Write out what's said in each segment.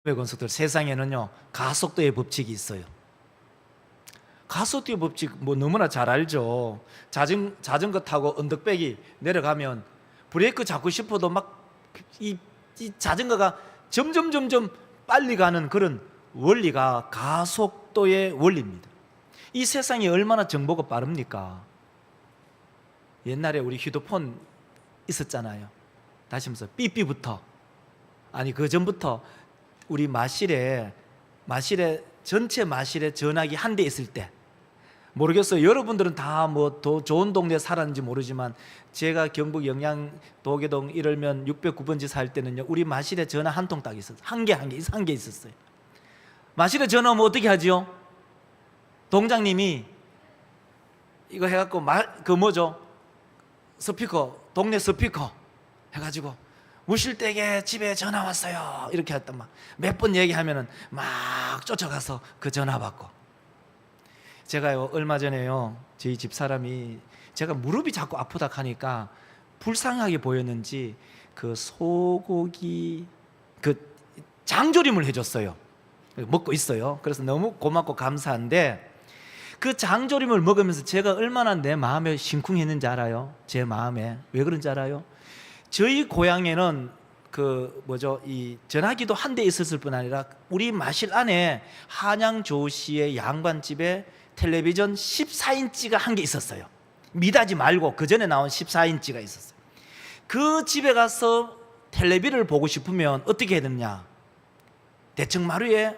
건축들, 세상에는요 가속도의 법칙이 있어요. 가속도의 법칙 뭐 너무나 잘 알죠. 자전거 타고 언덕배기 내려가면 브레이크 잡고 싶어도 막 이 자전거가 점점 빨리 가는 그런 원리가 가속도의 원리입니다. 이 세상이 얼마나 정보가 빠릅니까? 옛날에 우리 휴대폰 있었잖아요. 다시 한번 삐삐부터, 아니 그 전부터 우리 마실에 전체 마실에 전화기 한 대 있을 때, 모르겠어요. 여러분들은 다 뭐 더 좋은 동네에 살았는지 모르지만 제가 경북 영양 도계동 이러면 609번지 살 때는요 우리 마실에 전화 한 통 딱 있었어요. 한 개 있었어요. 마실에 전화 오면 어떻게 하지요? 동장님이 이거 해갖고 그 뭐죠? 스피커, 동네 스피커 해가지고 무실댁에 집에 전화 왔어요 이렇게 했단 말. 몇 번 얘기하면은 막 쫓아가서 그 전화 받고. 제가요 얼마 전에요 저희 집 사람이 제가 무릎이 자꾸 아프다 하니까 불쌍하게 보였는지 그 소고기 그 장조림을 해줬어요. 먹고 있어요. 그래서 너무 고맙고 감사한데 그 장조림을 먹으면서 제가 얼마나 내 마음에 심쿵했는지 알아요? 제 마음에 왜 그런지 알아요? 저희 고향에는 그 뭐죠, 이 전화기도 한 대 있었을 뿐 아니라 우리 마실 안에 한양조시의 양반집에 텔레비전 14인치가 한 개 있었어요. 미닫이 말고 그 전에 나온 14인치가 있었어요. 그 집에 가서 텔레비를 보고 싶으면 어떻게 해야 되느냐? 대청 마루에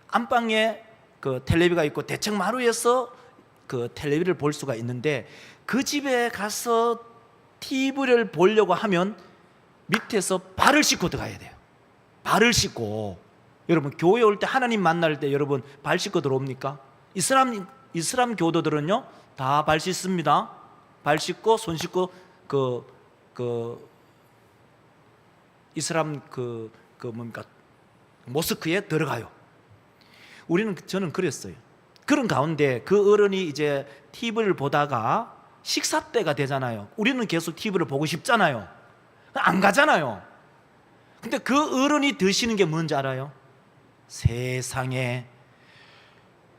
안방에 그 텔레비가 있고 대청 마루에서 그 텔레비를 볼 수가 있는데, 그 집에 가서 TV를 보려고 하면 밑에서 발을 씻고 들어가야 돼요. 발을 씻고. 여러분 교회 올 때 하나님 만날 때 여러분 발 씻고 들어옵니까? 이슬람 교도들은요 다 발 씻습니다. 발 씻고 손 씻고 이슬람 뭡니까 모스크에 들어가요. 저는 그랬어요. 그런 가운데 그 어른이 이제 TV를 보다가 식사 때가 되잖아요. 우리는 계속 TV를 보고 싶잖아요. 안 가잖아요. 근데 그 어른이 드시는 게 뭔지 알아요? 세상에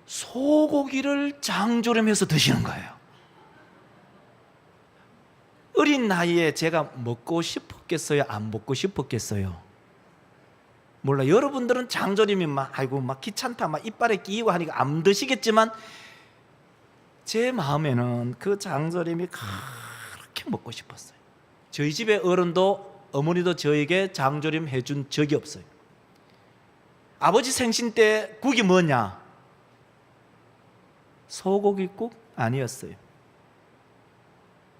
소고기를 장조림해서 드시는 거예요. 어린 나이에 제가 먹고 싶었겠어요? 안 먹고 싶었겠어요? 몰라. 여러분들은 장조림이 막 귀찮다 막 이빨에 끼고 하니까 안 드시겠지만 제 마음에는 그 장조림이 그렇게 먹고 싶었어요. 저희 집의 어른도 어머니도 저에게 장조림 해준 적이 없어요. 아버지 생신 때 국이 뭐냐? 소고기국? 아니었어요.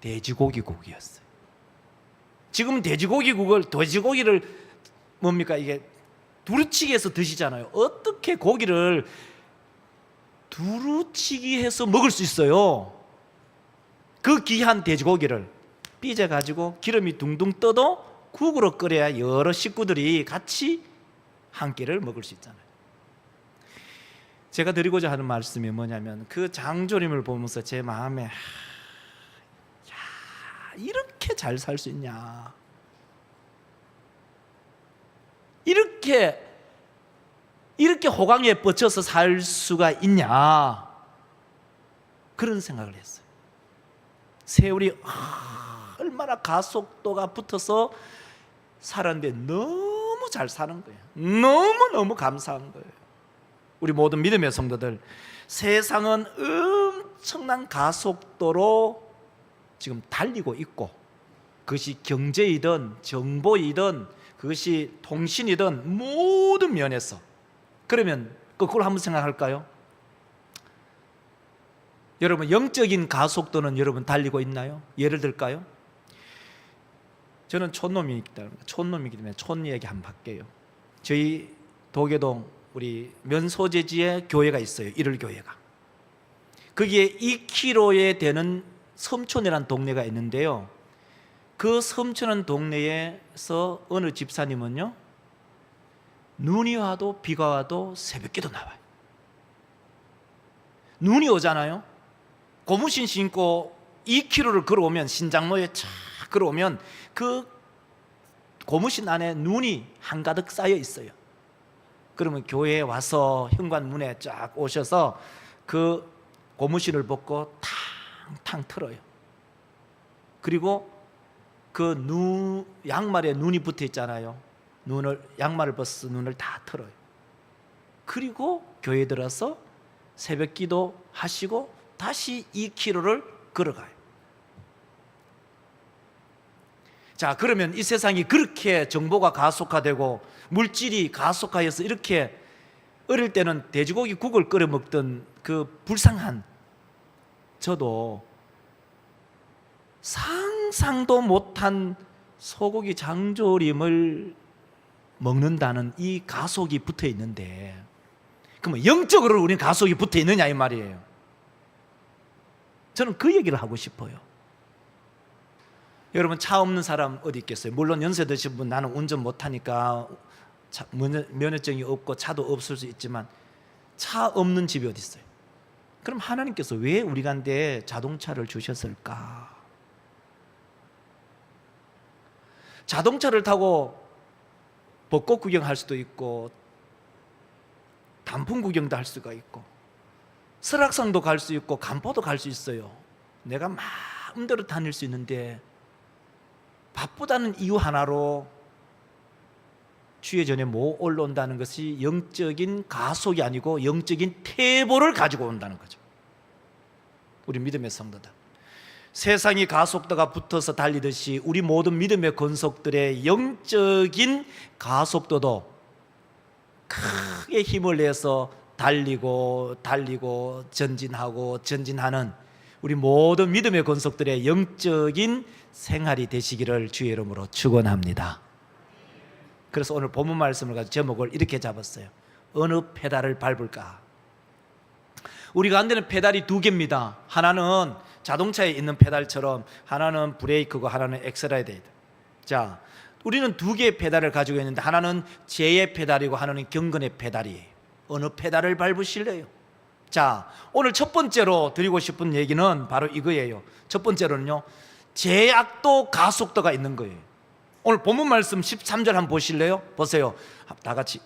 돼지고기국이었어요. 지금 돼지고기를 뭡니까 이게 두루치기 해서 드시잖아요. 어떻게 고기를 두루치기 해서 먹을 수 있어요? 그 귀한 돼지고기를 삐져가지고 기름이 둥둥 떠도 국으로 끓여야 여러 식구들이 같이 한 끼를 먹을 수 있잖아요. 제가 드리고자 하는 말씀이 뭐냐면 그 장조림을 보면서 제 마음에 야, 이렇게 잘 살 수 있냐, 이렇게 호강에 뻗쳐서 살 수가 있냐, 그런 생각을 했어요. 세월이 얼마나 가속도가 붙어서 살았는데 너무 잘 사는 거예요. 너무너무 감사한 거예요. 우리 모든 믿음의 성도들, 세상은 엄청난 가속도로 지금 달리고 있고, 그것이 경제이든 정보이든 그것이 통신이든 모든 면에서. 그러면 거꾸로 한번 생각할까요? 여러분 영적인 가속도는 여러분 달리고 있나요? 예를 들까요? 저는 촌놈이기 때문에 촌 얘기 한번 할게요. 저희 도계동 우리 면소재지에 교회가 있어요. 일월교회가. 거기에 2km에 되는 섬촌이라는 동네가 있는데요, 그 섬촌은 동네에서 어느 집사님은요 눈이 와도 비가 와도 새벽기도 나와요. 눈이 오잖아요. 고무신 신고 2km를 걸어오면 신장로에 착 걸어오면 그 고무신 안에 눈이 한가득 쌓여 있어요. 그러면 교회에 와서 현관문에 쫙 오셔서 그 고무신을 벗고 탕탕 틀어요. 그리고 그 양말에 눈이 붙어 있잖아요. 양말을 벗어서 눈을 다 틀어요. 그리고 교회에 들어서 새벽 기도 하시고 다시 2km를 걸어가요. 자, 그러면 이 세상이 그렇게 정보가 가속화되고 물질이 가속화해서 이렇게 어릴 때는 돼지고기 국을 끓여 먹던 그 불쌍한 저도 상상도 못한 소고기 장조림을 먹는다는 이 가속이 붙어 있는데, 그러면 영적으로 우리는 가속이 붙어 있느냐 이 말이에요. 저는 그 얘기를 하고 싶어요. 여러분, 차 없는 사람 어디 있겠어요? 물론 연세 드신 분, 나는 운전 못하니까 면허증이 없고 차도 없을 수 있지만 차 없는 집이 어디 있어요? 그럼 하나님께서 왜 우리한테 자동차를 주셨을까? 자동차를 타고 벚꽃 구경할 수도 있고 단풍 구경도 할 수가 있고 설악산도 갈 수 있고 간포도 갈 수 있어요. 내가 마음대로 다닐 수 있는데 바쁘다는 이유 하나로 주의 전에 못 올라온다는 것이 영적인 가속이 아니고 영적인 퇴보를 가지고 온다는 거죠. 우리 믿음의 성도들, 세상이 가속도가 붙어서 달리듯이 우리 모든 믿음의 권속들의 영적인 가속도도 크게 힘을 내서 달리고 전진하는 우리 모든 믿음의 권속들의 영적인 생활이 되시기를 주의 이름으로 축원합니다. 그래서 오늘 본문 말씀을 가지고 제목을 이렇게 잡았어요. 어느 페달을 밟을까? 우리가 안 되는 페달이 두 개입니다. 하나는 자동차에 있는 페달처럼 하나는 브레이크고 하나는 엑셀러레이터. 자, 우리는 두 개의 페달을 가지고 있는데 하나는 제의 페달이고 하나는 경건의 페달이에요. 어느 페달을 밟으실래요? 자, 오늘 첫 번째로 드리고 싶은 얘기는 바로 이거예요. 첫 번째로는요, 제약도 가속도가 있는 거예요. 오늘 본문 말씀 13절 한번 보실래요? 보세요. 다 같이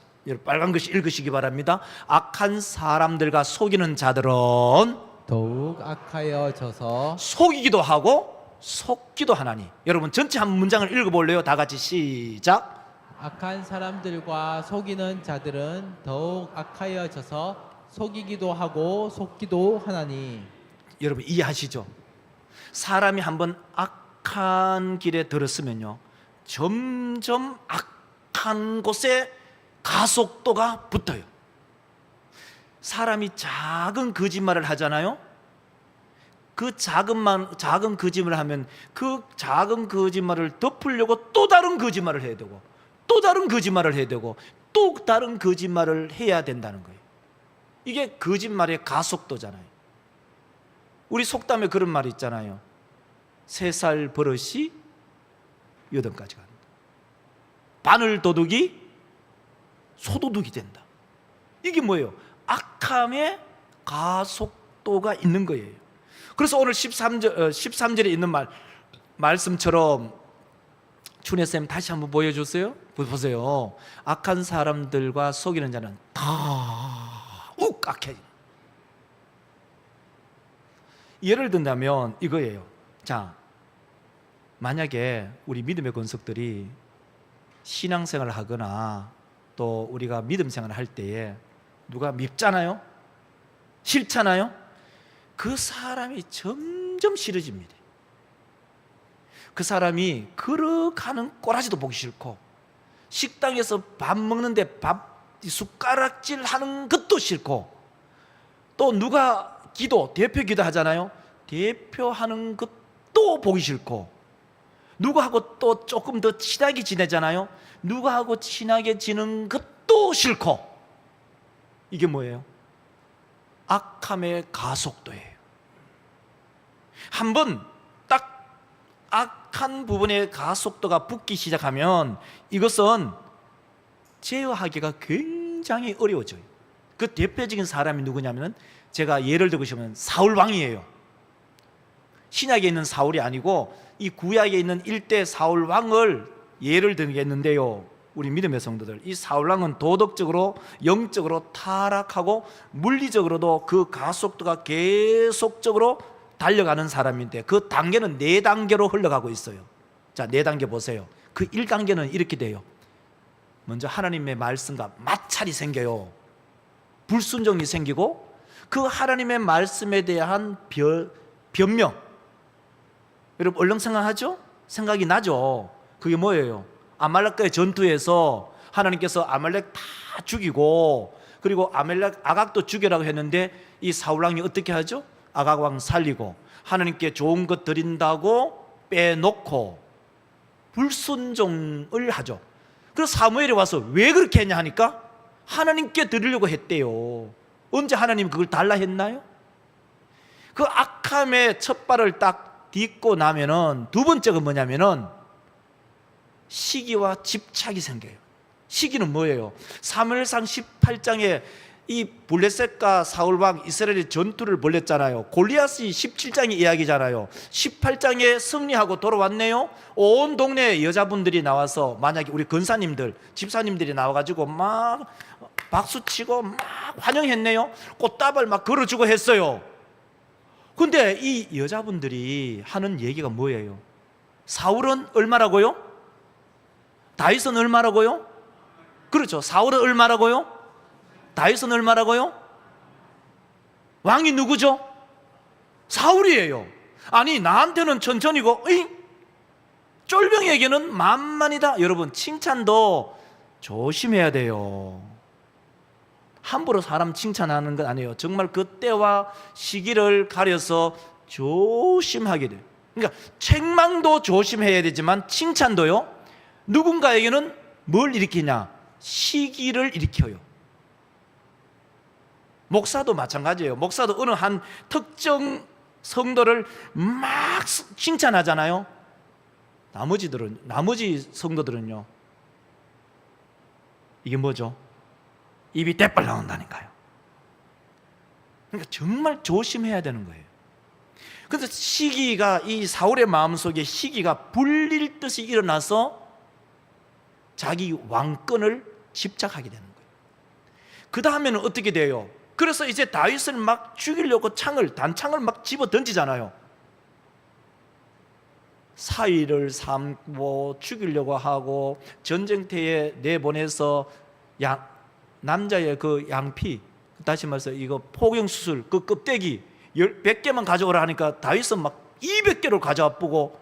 빨간 글씨 읽으시기 바랍니다. 악한 사람들과 속이는 자들은 더욱 악하여져서 속이기도 하고 속기도 하나니. 여러분 전체 한 문장을 읽어볼래요? 다 같이 시작. 악한 사람들과 속이는 자들은 더욱 악하여져서 속이기도 하고 속기도 하나니. 여러분 이해하시죠? 사람이 한번 악한 길에 들었으면요, 점점 악한 곳에 가속도가 붙어요. 사람이 작은 거짓말을 하잖아요. 그 작은 거짓말을 하면 그 작은 거짓말을 덮으려고 또 다른 거짓말을 해야 되고 또 다른 거짓말을 해야 되고 또 다른 거짓말을 해야 된다는 거예요. 이게 거짓말의 가속도잖아요. 우리 속담에 그런 말이 있잖아요. 3살 버릇이 8가지 간다. 바늘 도둑이 소도둑이 된다. 이게 뭐예요? 악함의 가속도가 있는 거예요. 그래서 오늘 13절에 있는 말씀처럼 춘혜쌤 다시 한번 보여주세요. 보세요. 악한 사람들과 속이는 자는 더욱 악해. 예를 든다면 이거예요. 자, 만약에 우리 믿음의 권속들이 신앙생활을 하거나 또 우리가 믿음 생활을 할 때에 누가 밉잖아요? 싫잖아요? 그 사람이 점점 싫어집니다. 그 사람이 걸어가는 꼬라지도 보기 싫고 식당에서 밥 먹는데 숟가락질 하는 것도 싫고 또 누가 대표 기도 하잖아요. 대표하는 것도 보기 싫고 누구하고 또 조금 더 친하게 지내잖아요. 누구하고 친하게 지는 것도 싫고. 이게 뭐예요? 악함의 가속도예요. 한번 딱 악한 부분의 가속도가 붙기 시작하면 이것은 제어하기가 굉장히 어려워져요. 그 대표적인 사람이 누구냐면 제가 예를 들고 싶으면 사울 왕이에요. 신약에 있는 사울이 아니고 이 구약에 있는 1대 사울 왕을 예를 들겠는데요, 우리 믿음의 성도들, 이 사울왕은 도덕적으로 영적으로 타락하고 물리적으로도 그 가속도가 계속적으로 달려가는 사람인데 그 단계는 4단계로 흘러가고 있어요. 자, 4단계 보세요. 그 1단계는 이렇게 돼요. 먼저 하나님의 말씀과 마찰이 생겨요. 불순종이 생기고 그 하나님의 말씀에 대한 변명. 여러분 얼른 생각하죠? 생각이 나죠? 그게 뭐예요? 아말렉과의 전투에서 하나님께서 아말렉 다 죽이고 그리고 아말렉 아각도 죽여라고 했는데 이 사울왕이 어떻게 하죠? 아각왕 살리고 하나님께 좋은 것 드린다고 빼놓고 불순종을 하죠. 그래서 사무엘이 와서 왜 그렇게 했냐 하니까 하나님께 드리려고 했대요. 언제 하나님 그걸 달라 했나요? 그 악함의 첫 발을 딱 딛고 나면은 두 번째가 뭐냐면은 시기와 집착이 생겨요. 시기는 뭐예요? 사무엘상 18장에 이 블레셋과 사울왕 이스라엘이 전투를 벌였잖아요. 골리앗이 17장의 이야기잖아요. 18장에 승리하고 돌아왔네요. 온 동네 여자분들이 나와서, 만약에 우리 권사님들, 집사님들이 나와가지고 막 박수치고 막 환영했네요. 꽃다발 막 걸어주고 했어요. 근데 이 여자분들이 하는 얘기가 뭐예요? 사울은 얼마라고요? 다윗은 얼마라고요? 그렇죠. 사울은 얼마라고요? 다윗은 얼마라고요? 왕이 누구죠? 사울이에요. 아니 나한테는 천천히고 쫄병에게는 만만이다. 여러분 칭찬도 조심해야 돼요. 함부로 사람 칭찬하는 건 아니에요. 정말 그때와 시기를 가려서 조심하게 돼요. 그러니까 책망도 조심해야 되지만 칭찬도요, 누군가에게는 뭘 일으키냐? 시기를 일으켜요. 목사도 마찬가지예요. 목사도 어느 한 특정 성도를 막 칭찬하잖아요. 나머지 성도들은요, 이게 뭐죠? 입이 대빨 나온다니까요. 그러니까 정말 조심해야 되는 거예요. 그래서 시기가, 이 사울의 마음속에 시기가 불릴 듯이 일어나서 자기 왕권을 집착하게 되는 거예요. 그 다음에는 어떻게 돼요? 그래서 이제 다윗을 막 죽이려고 단창을 막 집어 던지잖아요. 사위를 삼고 죽이려고 하고 전쟁터에 내보내서 남자의 그 양피, 다시 말해서 이거 포경수술 그 껍데기 100개만 가져오라 하니까 다윗은 막 200개를 가져와 보고,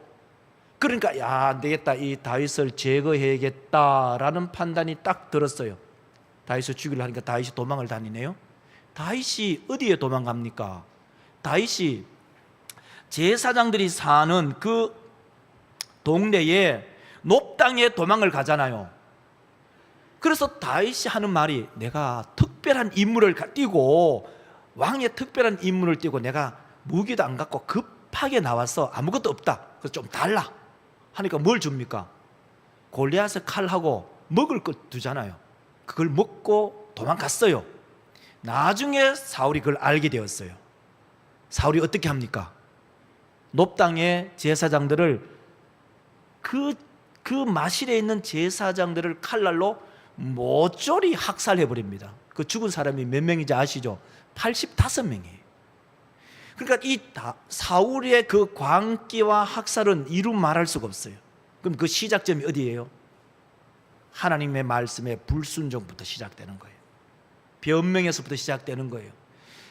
그러니까 야, 안 되겠다, 이 다윗을 제거해야겠다라는 판단이 딱 들었어요. 다윗을 죽이려 하니까 다윗이 도망을 다니네요. 다윗이 어디에 도망갑니까? 다윗이 제사장들이 사는 그 동네에 높당에 도망을 가잖아요. 그래서 다윗이 하는 말이, 내가 특별한 임무를 띄고, 왕의 특별한 임무를 띄고 내가 무기도 안 갖고 급하게 나와서 아무것도 없다, 그래서 좀 달라 하니까 뭘 줍니까? 골리앗의 칼하고 먹을 것 두잖아요. 그걸 먹고 도망갔어요. 나중에 사울이 그걸 알게 되었어요. 사울이 어떻게 합니까? 높당의 제사장들을, 그 마실에 있는 제사장들을 칼날로 모조리 학살해버립니다. 그 죽은 사람이 몇 명인지 아시죠? 85명이에요. 그러니까 이 사울의 그 광기와 학살은 이루 말할 수가 없어요. 그럼 그 시작점이 어디예요? 하나님의 말씀의 불순종부터 시작되는 거예요. 변명에서부터 시작되는 거예요.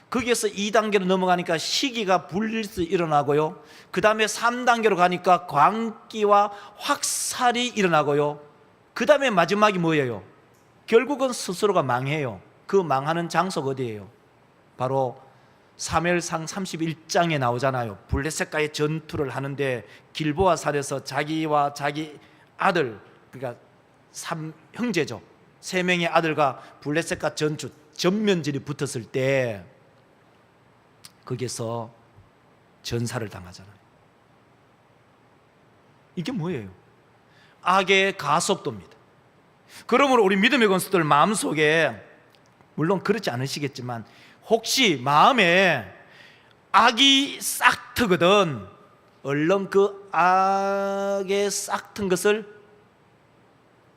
거기에서 2단계로 넘어가니까 시기가 불릴수 일어나고요, 그 다음에 3단계로 가니까 광기와 확살이 일어나고요, 그 다음에 마지막이 뭐예요? 결국은 스스로가 망해요. 그 망하는 장소가 어디예요? 바로 사무엘상 31장에 나오잖아요. 블레셋과의 전투를 하는데 길보아 산에서 자기와 자기 아들, 그러니까 3형제죠, 3명의 아들과 블레셋과 전면전이 붙었을 때 거기서 전사를 당하잖아요. 이게 뭐예요? 악의 가속도입니다. 그러므로 우리 믿음의 건수들 마음속에, 물론 그렇지 않으시겠지만 혹시 마음에 악이 싹 트거든, 얼른 그 악의 싹 튼 것을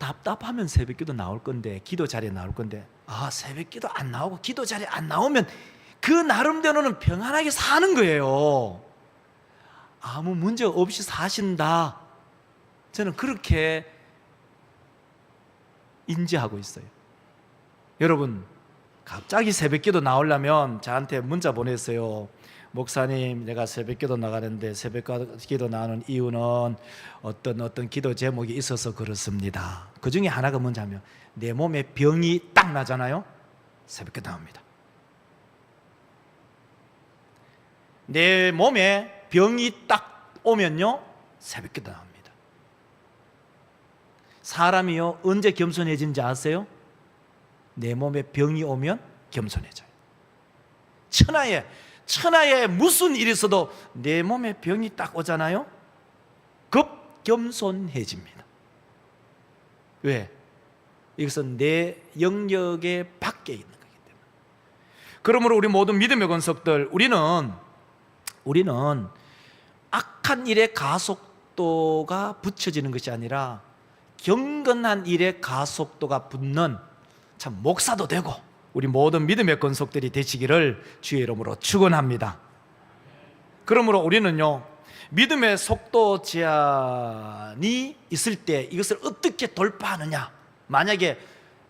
답답하면 새벽기도 나올 건데, 기도 자리에 나올 건데, 새벽기도 안 나오고 기도 자리에 안 나오면 그 나름대로는 평안하게 사는 거예요. 아무 문제 없이 사신다. 저는 그렇게 인지하고 있어요. 여러분, 갑자기 새벽기도 나오려면 저한테 문자 보냈어요. 목사님, 내가 새벽기도 나가는데 새벽기도 나오는 이유는 어떤 기도 제목이 있어서 그렇습니다. 그 중에 하나가 뭔지 하면 내 몸에 병이 딱 나잖아요. 새벽기도 나옵니다. 내 몸에 병이 딱 오면요, 새벽기도 나옵니다. 사람이요, 언제 겸손해지는지 아세요? 내 몸에 병이 오면 겸손해져요. 천하에 무슨 일이 있어도 내 몸에 병이 딱 오잖아요, 급 겸손해집니다. 왜? 이것은 내 영역의 밖에 있는 거기 때문에. 그러므로 우리 모든 믿음의 권속들, 우리는 악한 일의 가속도가 붙여지는 것이 아니라 경건한 일의 가속도가 붙는 참 목사도 되고 우리 모든 믿음의 권속들이 되시기를 주의 이름으로 축원합니다. 그러므로 우리는요, 믿음의 속도 제한이 있을 때 이것을 어떻게 돌파하느냐, 만약에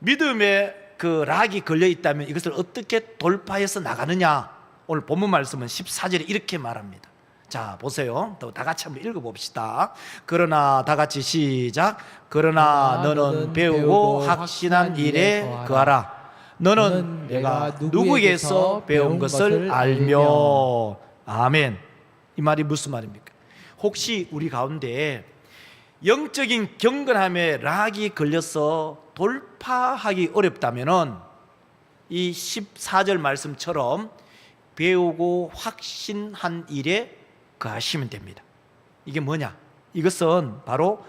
믿음의 그 락이 걸려 있다면 이것을 어떻게 돌파해서 나가느냐, 오늘 본문 말씀은 14절에 이렇게 말합니다. 자, 보세요. 또 다 같이 한번 읽어봅시다. 그러나 다 같이 시작. 그러나 너는 배우고 확신한 일에 거하라. 너는 내가 누구에게서 배운 것을 알며. 아멘. 이 말이 무슨 말입니까? 혹시 우리 가운데 영적인 경건함에 락이 걸려서 돌파하기 어렵다면은 이 14절 말씀처럼 배우고 확신한 일에 거하시면 됩니다. 이게 뭐냐? 이것은 바로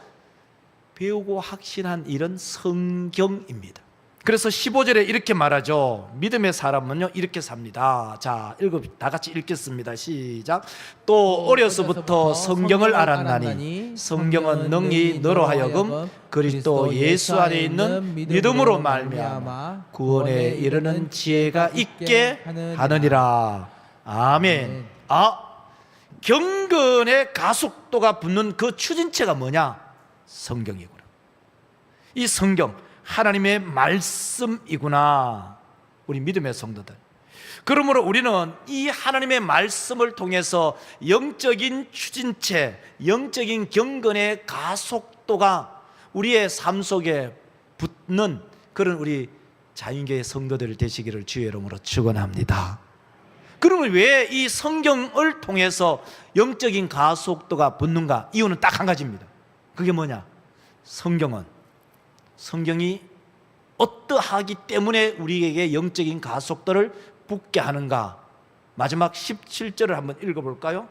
배우고 확신한 일은 성경입니다. 그래서 15절에 이렇게 말하죠. 믿음의 사람은요, 이렇게 삽니다. 자, 다 같이 읽겠습니다. 시작. 또 어려서부터 성경을 알았나니 성경은 능히 너로 하여금 그리스도 예수 안에 있는 믿음으로 말미암아 구원에 이르는 지혜가 있게 하느니라. 아멘. 경건의 가속도가 붙는 그 추진체가 뭐냐? 성경이구나. 이 성경, 하나님의 말씀이구나. 우리 믿음의 성도들, 그러므로 우리는 이 하나님의 말씀을 통해서 영적인 추진체, 영적인 경건의 가속도가 우리의 삶 속에 붙는 그런 우리 자인교회 성도들 되시기를 주의 이름으로 축원합니다. 그러면 왜 이 성경을 통해서 영적인 가속도가 붙는가? 이유는 딱 한 가지입니다. 그게 뭐냐? 성경이 어떠하기 때문에 우리에게 영적인 가속도를 붙게 하는가? 마지막 17절을 한번 읽어볼까요?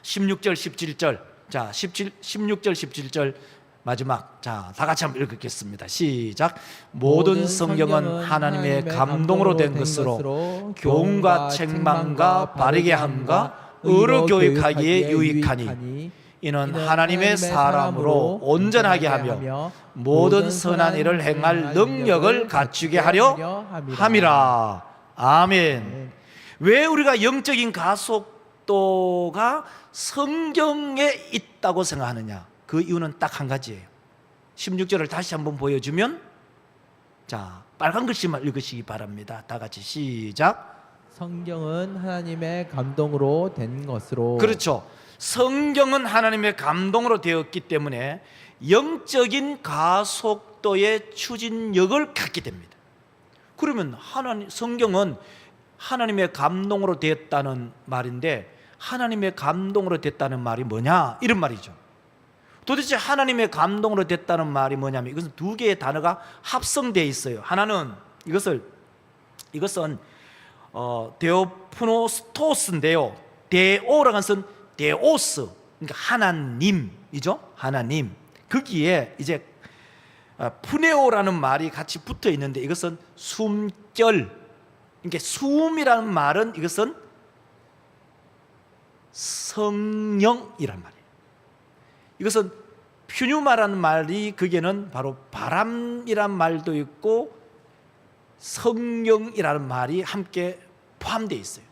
16절 17절. 자, 16절 17절 마지막. 자, 다 같이 한번 읽겠습니다. 시작. 모든 성경은 하나님의 감동으로 된 것으로 교훈과 책망과 바르게 함과 의로 교육하기에 유익하니 이는 하나님의 사람으로 온전하게 하며 모든 선한 일을 행할 능력을 갖추게 하려 함이라. 아멘. 왜 우리가 영적인 가속도가 성경에 있다고 생각하느냐? 그 이유는 딱 한 가지예요. 16절을 다시 한번 보여주면, 자, 빨간 글씨만 읽으시기 바랍니다. 다 같이 시작. 성경은 하나님의 감동으로 된 것으로. 그렇죠. 성경은 하나님의 감동으로 되었기 때문에 영적인 가속도의 추진력을 갖게 됩니다. 그러면 성경은 하나님의 감동으로 되었다는 말인데, 하나님의 감동으로 됐다는 말이 뭐냐? 이런 말이죠. 도대체 하나님의 감동으로 됐다는 말이 뭐냐면, 이것은 두 개의 단어가 합성되어 있어요. 하나는 이것은 데오프노스토스인데요. 데오라는 것은 데오스, 그러니까 하나님이죠. 하나님. 거기에 이제 푸네오라는 말이 같이 붙어 있는데, 이것은 숨결. 그러니까 숨이라는 말은 이것은 성령이란 말이에요. 이것은 퓨뉴마라는 말이 거기에는 바로 바람이란 말도 있고 성경이라는 말이 함께 포함되어 있어요.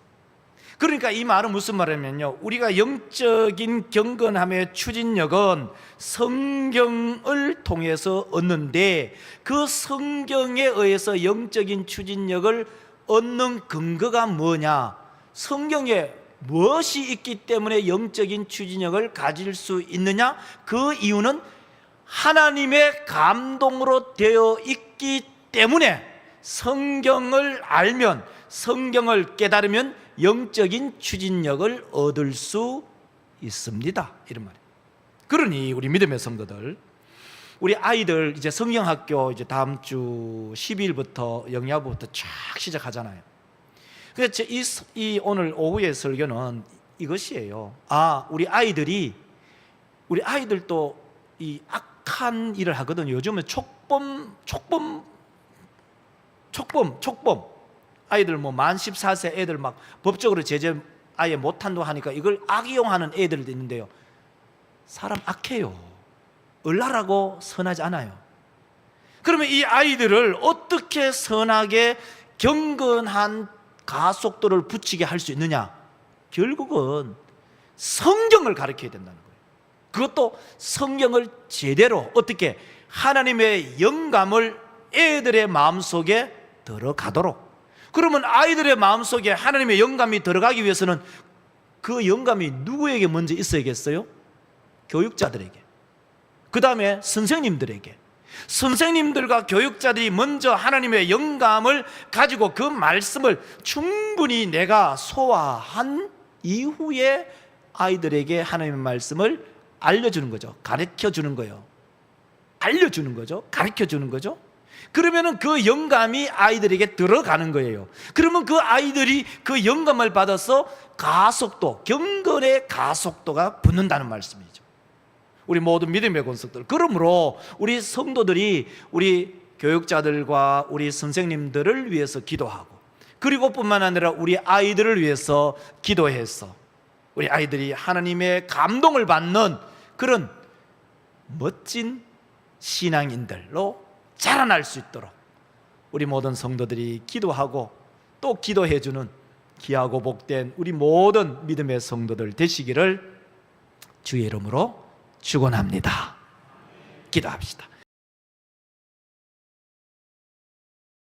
그러니까 이 말은 무슨 말이냐면요, 우리가 영적인 경건함의 추진력은 성경을 통해서 얻는데, 그 성경에 의해서 영적인 추진력을 얻는 근거가 뭐냐? 성경에 무엇이 있기 때문에 영적인 추진력을 가질 수 있느냐? 그 이유는 하나님의 감동으로 되어 있기 때문에, 성경을 알면, 성경을 깨달으면 영적인 추진력을 얻을 수 있습니다. 이런 말이에요. 그러니 우리 믿음의 성도들, 우리 아이들 이제 성경학교 이제 다음 주 12일부터 영야부부터 쫙 시작하잖아요. 그래서 이 오늘 오후의 설교는 이것이에요. 우리 아이들도 이 악한 일을 하거든요. 요즘은 촉범 아이들 만 14세 애들 막 법적으로 제재 아예 못한다고 하니까 이걸 악용하는 애들도 있는데요, 사람 악해요. 을랄하고 선하지 않아요. 그러면 이 아이들을 어떻게 선하게 경건한 가속도를 붙이게 할 수 있느냐? 결국은 성경을 가르쳐야 된다는 거예요. 그것도 성경을 제대로, 어떻게 하나님의 영감을 애들의 마음속에 들어가도록. 그러면 아이들의 마음속에 하나님의 영감이 들어가기 위해서는 그 영감이 누구에게 먼저 있어야겠어요? 교육자들에게, 그 다음에 선생님들에게. 선생님들과 교육자들이 먼저 하나님의 영감을 가지고 그 말씀을 충분히 내가 소화한 이후에 아이들에게 하나님의 말씀을 알려주는 거죠. 가르쳐주는 거예요. 알려주는 거죠. 가르쳐주는 거죠. 그러면은 그 영감이 아이들에게 들어가는 거예요. 그러면 그 아이들이 그 영감을 받아서 가속도, 경건의 가속도가 붙는다는 말씀이죠. 우리 모든 믿음의 권속들, 그러므로 우리 성도들이 우리 교육자들과 우리 선생님들을 위해서 기도하고, 그리고 뿐만 아니라 우리 아이들을 위해서 기도해서 우리 아이들이 하나님의 감동을 받는 그런 멋진 신앙인들로 자라날 수 있도록 우리 모든 성도들이 기도하고 또 기도해주는 귀하고 복된 우리 모든 믿음의 성도들 되시기를 주의 이름으로 축원합니다. 기도합시다.